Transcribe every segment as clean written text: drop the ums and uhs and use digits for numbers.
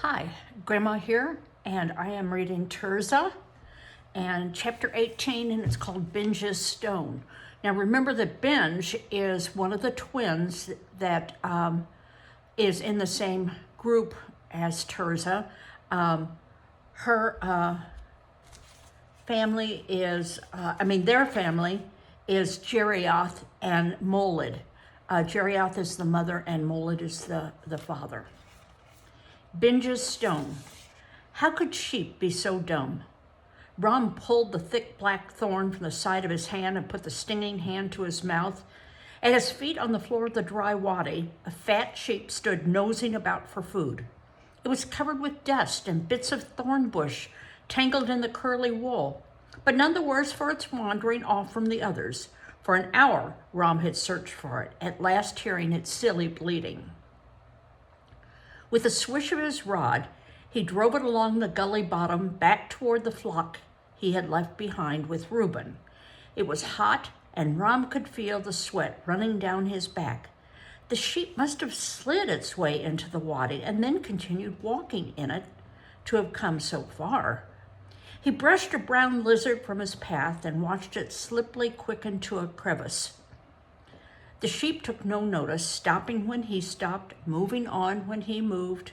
Hi, Grandma here, and I am reading Tirzah and chapter 18, and it's called Benj's Stone. Now remember that Benj is one of the twins that is in the same group as Tirzah. Her family is, their family is Jerioth and Molid. Jerioth is the mother and Molid is the father. Benj's Stone. How could sheep be so dumb? Ram pulled the thick black thorn from the side of his hand and put the stinging hand to his mouth. At his feet on the floor of the dry wadi, a fat sheep stood nosing about for food. It was covered with dust and bits of thorn bush tangled in the curly wool, but none the worse for its wandering off from the others. For an hour, Ram had searched for it, at last hearing its silly bleating. With a swish of his rod, he drove it along the gully bottom back toward the flock he had left behind with Reuben. It was hot, and Ram could feel the sweat running down his back. The sheep must have slid its way into the wadi and then continued walking in it to have come so far. He brushed a brown lizard from his path and watched it sliply quicken to a crevice. The sheep took no notice, stopping when he stopped, moving on when he moved.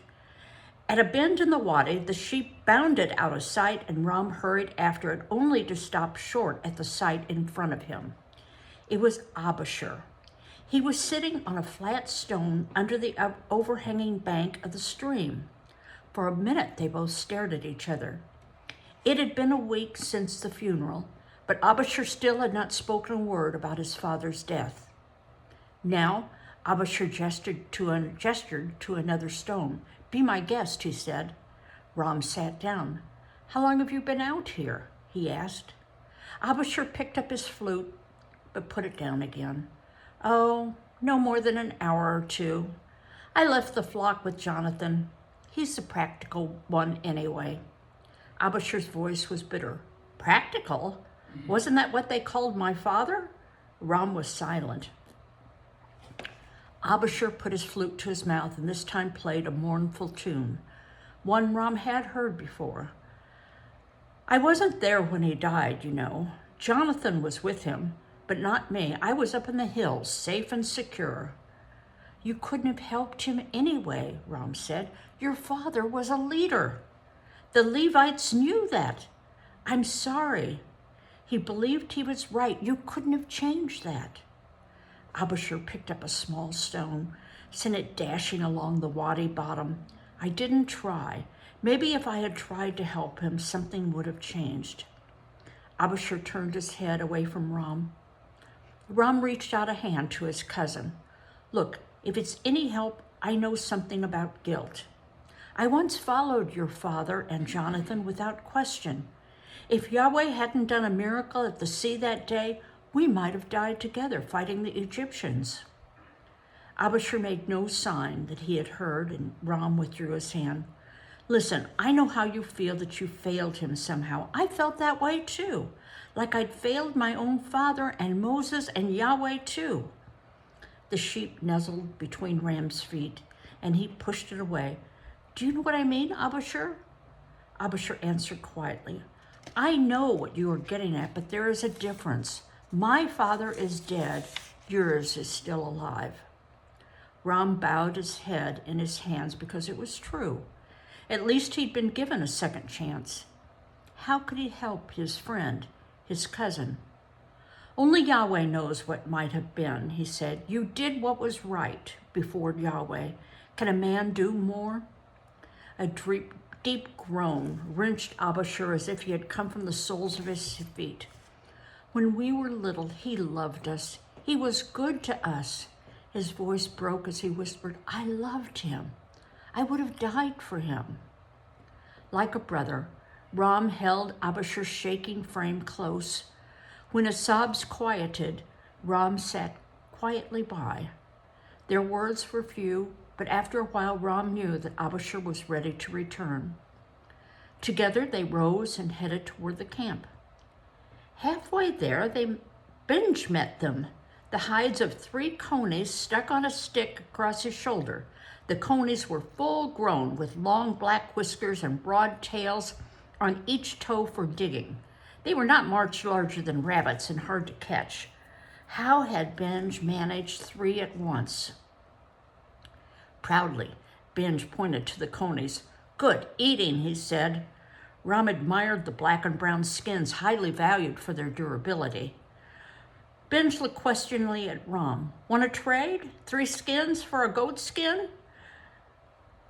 At a bend in the wadi, the sheep bounded out of sight, and Ram hurried after it, only to stop short at the sight in front of him. It was Abishur. He was sitting on a flat stone under the overhanging bank of the stream. For a minute, they both stared at each other. It had been a week since the funeral, but Abishur still had not spoken a word about his father's death. Now, Abishur gestured to another stone. "Be my guest," he said. Ram sat down. "How long have you been out here?" he asked. Abishur picked up his flute, but put it down again. "Oh, no more than an hour or two. I left the flock with Jonathan. He's the practical one anyway." Abishur's voice was bitter. "Practical? Wasn't that what they called my father?" Ram was silent. Abishur put his flute to his mouth and this time played a mournful tune, one Ram had heard before. "I wasn't there when he died, you know. Jonathan was with him, but not me. I was up in the hills, safe and secure." "You couldn't have helped him anyway," Ram said. "Your father was a leader. The Levites knew that. I'm sorry. He believed he was right. You couldn't have changed that." Abishur picked up a small stone, sent it dashing along the wadi bottom. "I didn't try. Maybe if I had tried to help him, something would have changed." Abishur turned his head away from Ram. Ram reached out a hand to his cousin. "Look, if it's any help, I know something about guilt. I once followed your father and Jonathan without question. If Yahweh hadn't done a miracle at the sea that day, we might have died together fighting the Egyptians." Abishur made no sign that he had heard, and Ram withdrew his hand. "Listen, I know how you feel that you failed him somehow. I felt that way too, like I'd failed my own father and Moses and Yahweh too." The sheep nuzzled between Ram's feet, and he pushed it away. "Do you know what I mean, Abishur?" Abishur answered quietly. "I know what you are getting at, but there is a difference. My father is dead, yours is still alive." Ram bowed his head in his hands because it was true. At least he'd been given a second chance. How could he help his friend, his cousin? "Only Yahweh knows what might have been," he said. "You did what was right before Yahweh. Can a man do more?" A deep groan wrenched Abishur as if he had come from the soles of his feet. "When we were little, he loved us. He was good to us." His voice broke as he whispered, "I loved him. I would have died for him." Like a brother, Ram held Abishur's shaking frame close. When his sobs quieted, Ram sat quietly by. Their words were few, but after a while Ram knew that Abishur was ready to return. Together they rose and headed toward the camp. Halfway there, Benj met them, the hides of 3 conies stuck on a stick across his shoulder. The conies were full grown with long black whiskers and broad tails on each toe for digging. They were not much larger than rabbits and hard to catch. How had Benj managed 3 at once? Proudly, Benj pointed to the conies. "Good eating," he said. Ram admired the black and brown skins, highly valued for their durability. Benj looked questioningly at Ram. "Want to trade? 3 skins for a goat skin?"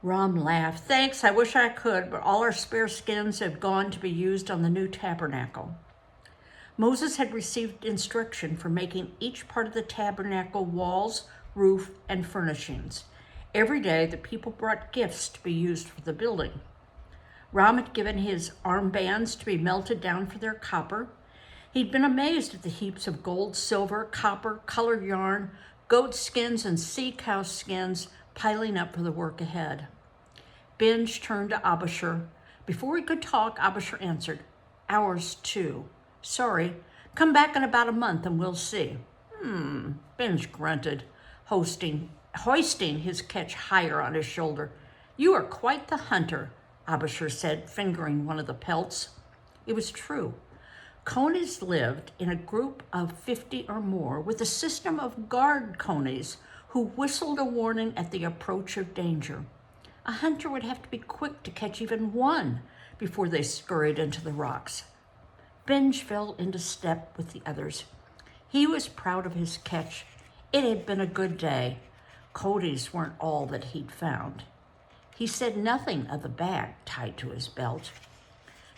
Ram laughed. "Thanks, I wish I could, but all our spare skins have gone to be used on the new tabernacle." Moses had received instruction for making each part of the tabernacle walls, roof, and furnishings. Every day, the people brought gifts to be used for the building. Ram had given his armbands to be melted down for their copper. He'd been amazed at the heaps of gold, silver, copper, colored yarn, goat skins, and sea cow skins piling up for the work ahead. Benj turned to Abishur. Before he could talk, Abishur answered, "Ours too. Sorry, come back in about a month and we'll see." Benj grunted, hoisting his catch higher on his shoulder. "You are quite the hunter," Abishur said, fingering one of the pelts. It was true. Conies lived in a group of 50 or more with a system of guard conies who whistled a warning at the approach of danger. A hunter would have to be quick to catch even one before they scurried into the rocks. Benj fell into step with the others. He was proud of his catch. It had been a good day. Conies weren't all that he'd found. He said nothing of the bag tied to his belt.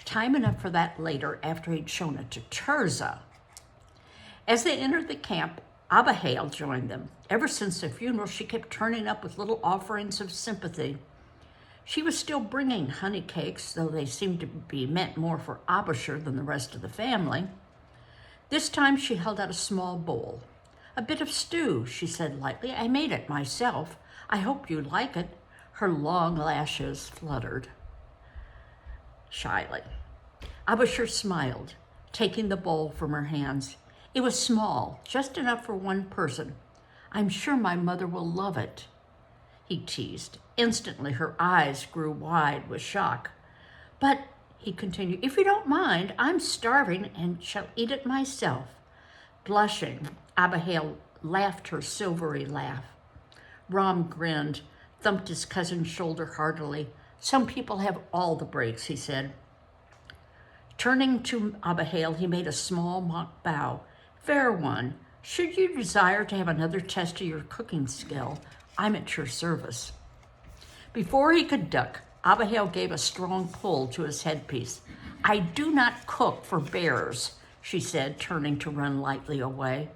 Time enough for that later after he'd shown it to Tirzah. As they entered the camp, Abihail joined them. Ever since the funeral, she kept turning up with little offerings of sympathy. She was still bringing honey cakes, though they seemed to be meant more for Abishur than the rest of the family. This time she held out a small bowl. "A bit of stew," she said lightly. "I made it myself. I hope you like it." Her long lashes fluttered shyly. Abishur smiled, taking the bowl from her hands. It was small, just enough for one person. "I'm sure my mother will love it," he teased. Instantly, her eyes grew wide with shock. "But," he continued, "if you don't mind, I'm starving and shall eat it myself." Blushing, Abihail laughed her silvery laugh. Ram grinned, thumped his cousin's shoulder heartily. "Some people have all the breaks," he said. Turning to Abihail, he made a small mock bow. "Fair one, should you desire to have another test of your cooking skill, I'm at your service." Before he could duck, Abihail gave a strong pull to his headpiece. "I do not cook for bears," she said, turning to run lightly away.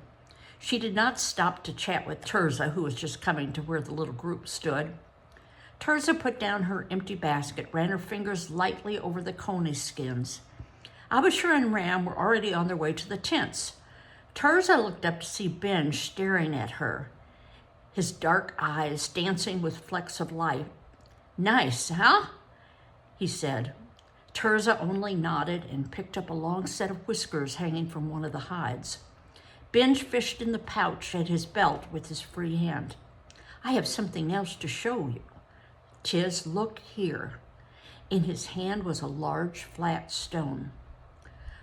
She did not stop to chat with Tirzah, who was just coming to where the little group stood. Tirzah put down her empty basket, ran her fingers lightly over the coney skins. Abishur and Ram were already on their way to the tents. Tirzah looked up to see Benj staring at her, his dark eyes dancing with flecks of light. "Nice, huh?" he said. Tirzah only nodded and picked up a long set of whiskers hanging from one of the hides. Benj fished in the pouch at his belt with his free hand. "I have something else to show you. Tiz, look here." In his hand was a large flat stone.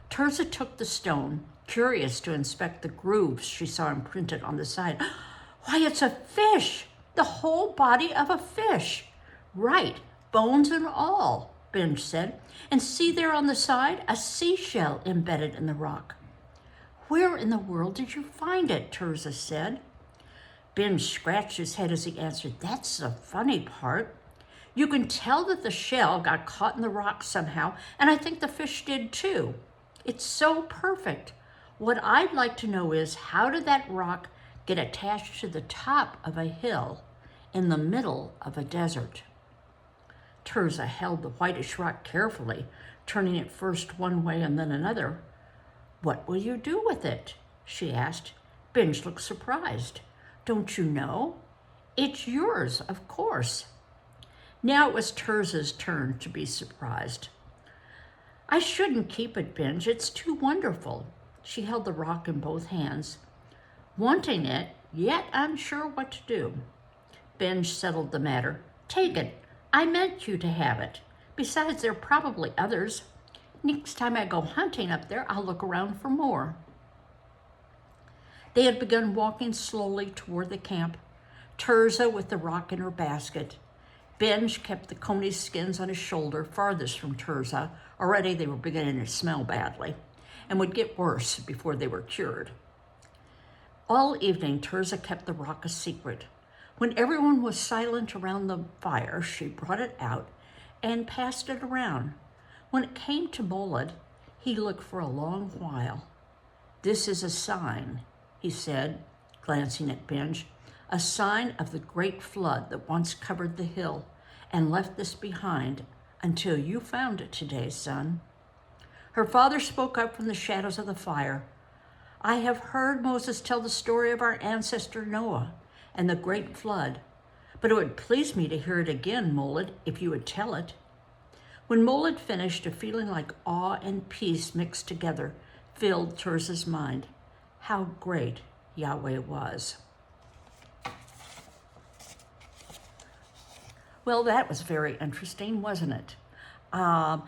Tirzah took the stone, curious to inspect the grooves she saw imprinted on the side. "Why, it's a fish! The whole body of a fish!" "Right, bones and all," Benj said. "And see there on the side, a seashell embedded in the rock." "Where in the world did you find it?" Tirzah said. Benj scratched his head as he answered, "That's the funny part. You can tell that the shell got caught in the rock somehow, and I think the fish did too. It's so perfect. What I'd like to know is, how did that rock get attached to the top of a hill in the middle of a desert?" Tirzah held the whitish rock carefully, turning it first one way and then another. "What will you do with it?" she asked. Benj looked surprised. "Don't you know? It's yours, of course." Now it was Tirzah's turn to be surprised. "I shouldn't keep it, Benj. It's too wonderful." She held the rock in both hands, wanting it, yet unsure what to do. Benj settled the matter. Take it. I meant you to have it. Besides, there are probably others. Next time I go hunting up there, I'll look around for more. They had begun walking slowly toward the camp, Tirzah with the rock in her basket. Benj kept the coney skins on his shoulder farthest from Tirzah. Already they were beginning to smell badly and would get worse before they were cured. All evening, Tirzah kept the rock a secret. When everyone was silent around the fire, she brought it out and passed it around. When it came to Molid, he looked for a long while. This is a sign, he said, glancing at Benj, a sign of the great flood that once covered the hill and left this behind until you found it today, son. Her father spoke up from the shadows of the fire. I have heard Moses tell the story of our ancestor Noah and the great flood, but it would please me to hear it again, Molid, if you would tell it. When Molid finished, a feeling like awe and peace mixed together filled Tirzah's mind. How great Yahweh was. Well, that was very interesting, wasn't it? I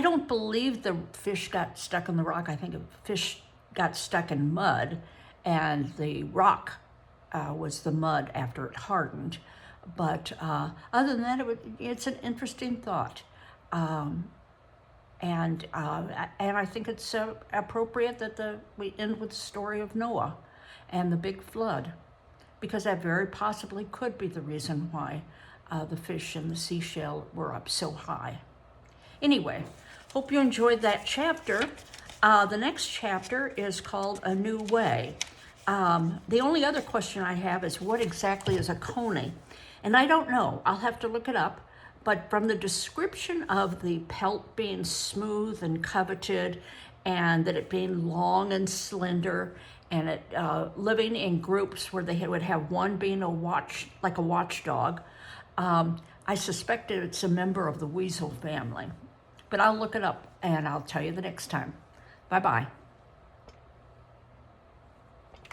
don't believe the fish got stuck in the rock. I think the fish got stuck in mud, and the rock was the mud after it hardened. But other than that, it's an interesting thought. And I think it's appropriate that we end with the story of Noah and the big flood, because that very possibly could be the reason why the fish and the seashell were up so high. Anyway, hope you enjoyed that chapter. The next chapter is called A New Way. The only other question I have is what exactly is a coney? And I don't know. I'll have to look it up. But from the description of the pelt being smooth and coveted, and that it being long and slender, and it living in groups where they would have one being like a watchdog, I suspect that it's a member of the weasel family. But I'll look it up and I'll tell you the next time. Bye-bye.